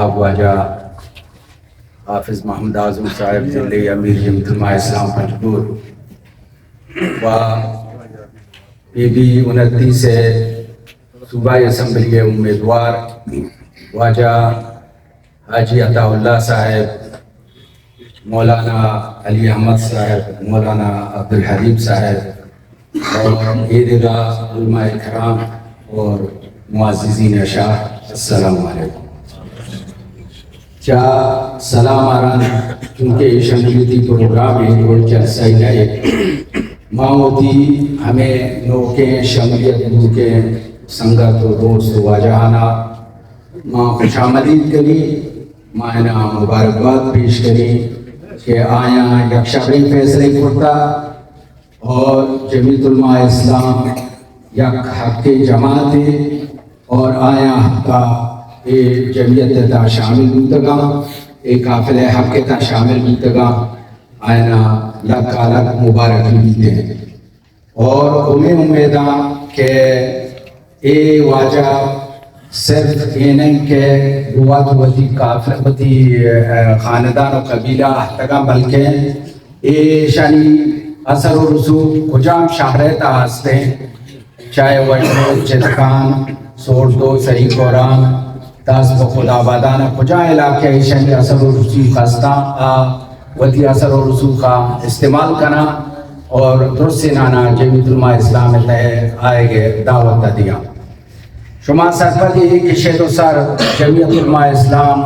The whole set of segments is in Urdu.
آپ واجہ حافظ محمد اعظم صاحب ضلع امیر جمعیت علماء اسلام پنجگور و پی بی 29 سے صوبائی اسمبلی کے امیدوار واجہ حاجی عطا اللہ صاحب، مولانا علی احمد صاحب، مولانا عبدالحلیم صاحب اور دیگر علماء کرام اور معززین اشاع، السلام علیکم. کیا سلام آران چونکہ یہ شمولیتی پروگرام ہے روڈ جلسہ ہی ہے ماں ہوتی ہمیں نوکیں شمولیت نوکے سنگت و دوست واجہانہ ماں خوش آمدید کری، ماں مبارکباد پیش کری کہ آیا یک شبری فیصلے کرتا اور جمعیت علماء اسلام یک حق جماعت اور آیا حق کا جمعیت تا شامل بودگا، ایک قافل حق تا شامل بودگا، آئینہ لک لک مبارک بیتے ہیں اور امیدہ کہ اے واجہ صرف یہ نہیں کہ روات وطی قافل وطی خاندان و قبیلہ احتگا بلکہ اے شانی اثر و رسوخ کجام شہرتا ہستے چاہے وجہ چتکان سوردو سری کوران داس بخود آبادان کجا علاقے ایشانی اثر و رسوخ ہستا وطی اثر و رسوخ استعمال کرنا اور درست نانا جمعیت علماء اسلام آئے گے دعوت دیا. شما سرپدی کہ شہد و سر جمعیت علماء اسلام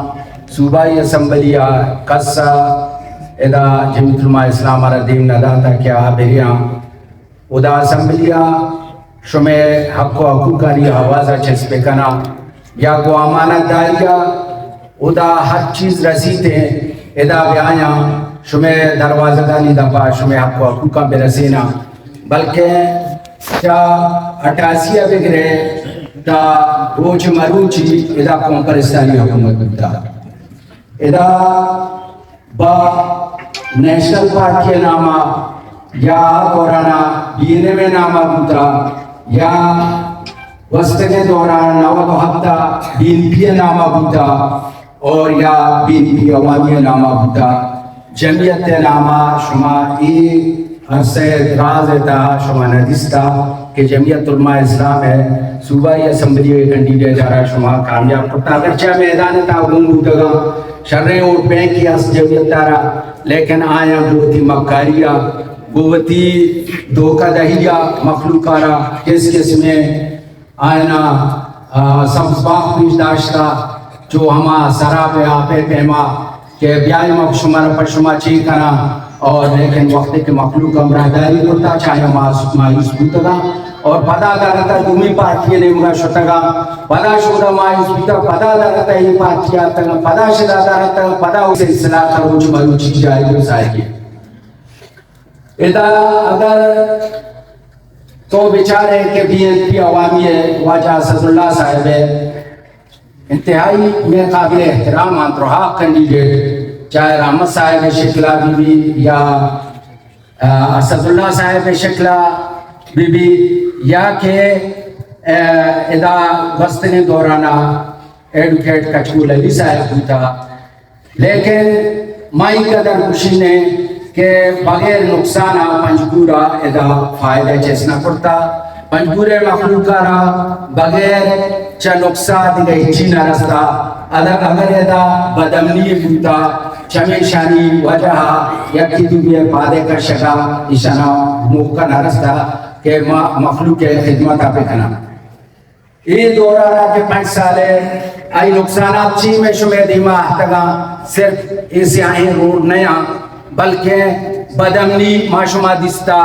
صوبائی اسمبلیہ قصہ ادا جمعیت علماء اسلام ردیم نداتا کیا بریاں ادا اسمبلیہ شما حق و حقوقی آوازہ چسپے کنا یا کو امانت داریہ ادا ہر چیز رسیتے ادا بیایا شما دروازہ دانی دپا شما حق و حقوقہ برسینا بلکہ کیا 88 بگرے تا روچ مروچی ادا کمپرستانی حکومت بودتا ادا با نیشنل پارٹی نامہ یا کورانا بینے میں نامہ بودتا یا وسط کے دوران 9 ہفتہ بین پی نامہ بودتا اور یا بین پی عوامی نامہ بودتا جمعیت نامہ شما ای عرصہ دراز تا شما ندیستا کہ جمعیت علماء اسلام ہے صوبائی اسمبلی کے کینڈیڈیٹ جا رہا شما کامیاب کرتا اگرچہ میدان تعاون بودگا شرعیں اور بینک کی اس جمعیت دارا لیکن آیا بہتی مکاریہ بہتی دھوکہ دہیہ مخلوقارا کس میں آئینہ سب باق پیش داشتا جو ہما سراب آپے پیما کہ بیائی شمار پر شما چی کنا اور لیکن وقت کے مخلوق امراداری کرتا چاہے مایوس بودگا اور پدا دارتا دومی پارٹی نے مگا شتگا پدا شدہ مایوس بودتا پدا دارتا یہ پارٹی آتا پدا شدہ دارتا پدا اسے اصلاح کروچ مروچی جائے گی سائے گی ادا اگر تو بیچارے کہ بی این پی عوامی ہے واجہ اسد اللہ صاحب ہے انتہائی میں قابل احترام انترہا کینڈیڈیٹ چاہے رحمت صاحب شکلہ بی بی یا اسد اللہ صاحب شکلہ بی بی یا کہ ادا وسطن دورانا ایڈوکیٹ کچکول علی صاحب ہوتا لیکن مائی قدر خوشی نے کہ بغیر نقصانہ پنجگورا ادا فائدہ چیسنا پڑتا پنجگورے مخلوقارا بغیر چا نقصان دیگئی چینا رستا اگر ادا بدمنی بوتا چمی شانی وجہ یکی دوبیے پادے کا شگا اشانا موقع نرستا کہ مخلوق خدمت آپ کنا یہ دورانا کے 5 سالے آئی نقصانات چی میں شمی دیما احتگا صرف ایسی آئین روڈ نیا بلکہ بدمنی ما شما دستا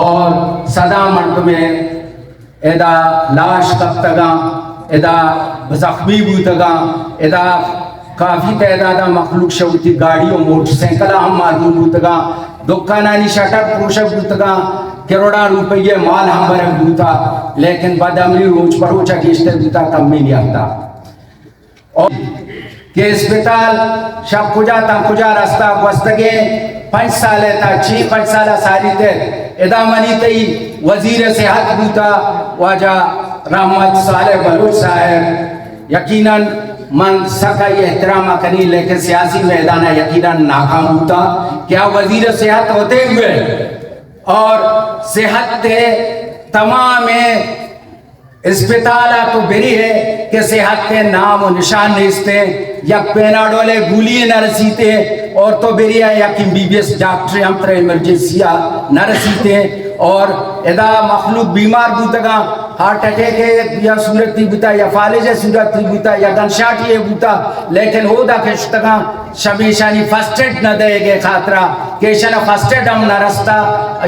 اور صدا مرد میں ادا لاش کفتگا ادا زخمی بودگا ادا کافی تعداد مخلوق شوتی گاڑی و موٹر سائیکل ہم معلوم بودگا دکانانی شٹر پروشک بودگا کروڑا روپیے مال ہم برک بوتا لیکن بدمنی روچ پروچا کیشتر بوتا کم میں نہیں آتا اور کہ اسپیٹال شب کجا تا کجا رستہ گوستگے 5 سالے تا 5 سالہ سالی تے ادا منی تی وزیر صحت بوتا واجہ رحمت صالح بلوچ صاحب یقیناً من سکا یہ احترام کنی لیکن سیاسی میدان یقیناً ناکام ہوتا. کیا وزیر صحت ہوتے ہوئے اور صحت تمام اسپتالہ تو بری ہے کہ صحت کے نام و نشان نیستے یا پیناڈولے گولی نہ رسیتے اور تو بری ہے یا کم بی بی ایس ڈاکٹر ہم پر ایمرجنسیہ نہ رسیتے اور ادا مخلوق بیمار بوتگا ہارٹ اٹیک ہے یا صورت تھی بوتا یا فالج ہے صورت تھی بوتا یا گن شاٹ یہ بوتا لیکن ہو دا کشتگا شبیشانی فرسٹ ایڈ نہ دے گے خاطرہ کہ ایشانہ فرسٹ ایڈ ہم نہ رستا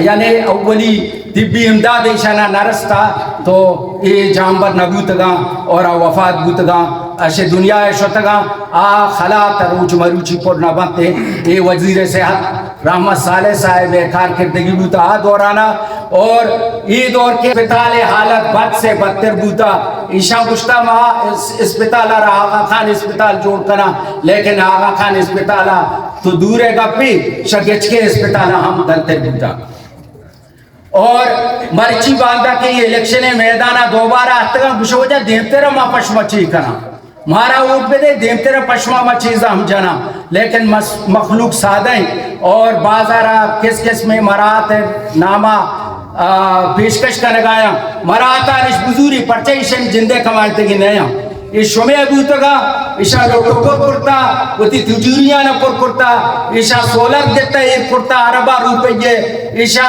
یعنی اولی طبی امداد ایشانہ نہ رستا تو یہ جانبر نہ بوتگا اور وفات بوتگا اشے دنیا شتگا خلا تروچ مروچی پر نہ بنتے. یہ وزیر صحت رحمت صالح صاحب کارکردگی بوتا دورانا اور یہ دور کے اسپتال حالت بد سے بدتر بوتا. ایشا گشتہ ماہ اسپتال رہا آغا خان اسپتال جوڑ کنا لیکن آغا خان اسپتال تو دور ہے گا پی شگچ کے اسپتال ہم دلتے بوتا. اور مرچی باندھا کے یہ الیکشن میدانہ دوبارہ اتگا گشو جا دیمتے رہا ما پشما چی کنا مارا اوٹ پہ دے دیمتے رہا پشما ما چیزا ہم جانا لیکن مخلوق سادہ ہیں اور بازارہ کس کس میں مرات نامہ پیشکش کا نگایا مراتا نش بزوری پرچے ایشن جندے کمائتے گی نیا یہ شمیع بوتگا ایشا لوٹو پر کرتا وطی تجوریانا پر کرتا ایشا سولر دیتا ایک کرتا عربہ روپے ایشا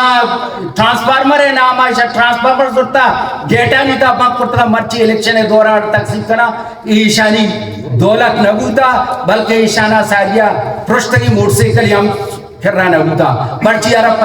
ٹرانسفارمر ہے ناما ایشا ٹرانسفارمر کرتا گیٹا نیتا بانک کرتا مرچی الیکشن دوران تقسیم کرنا ایشانی دولت نبوتا بلکہ ایشانا ساریہ پرشتگی موڑ سے کلی ہم پھر رہا نبوتا مرچی عرب